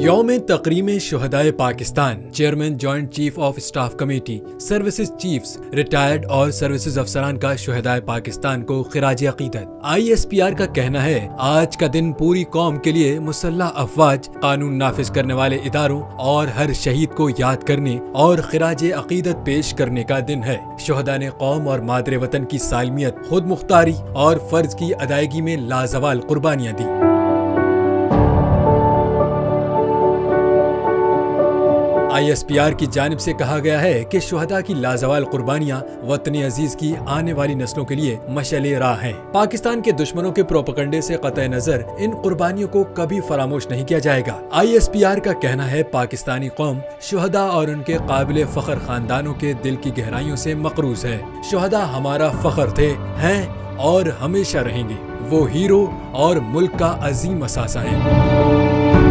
यौम तकरीम शुहदाए Pakistan chairman joint chief of staff committee services chiefs retired और सर्विसेज अफसरान का शुहदाए पाकिस्तान को खिराज अकीदत। ISPR का कहना है आज का दिन पूरी कौम के लिए मुसल्लह अफवाज, कानून नाफिज करने वाले इदारों और हर शहीद को याद करने और खिराज अकीदत पेश करने का दिन है। शुहदा ने कौम और मादरे वतन की सालमियत, खुद मुख्तारी और फर्ज की अदायगी में लाजवाल कुर्बानियां दी। ISPR की जानिब से कहा गया है कि शुहदा की लाजवाल कुर्बानियां वतन अजीज की आने वाली नस्लों के लिए मशअले राह हैं। पाकिस्तान के दुश्मनों के प्रोपेगेंडे से कतई नजर इन कुर्बानियों को कभी फरामोश नहीं किया जाएगा। ISPR का कहना है पाकिस्तानी कौम शुहदा और उनके काबिल फख्र खानदानों के दिल की गहराइयों से मकरूज है। शुहदा हमारा फख्र थे, हैं और हमेशा रहेंगे। वो हीरो और मुल्क का अजीम असासा है।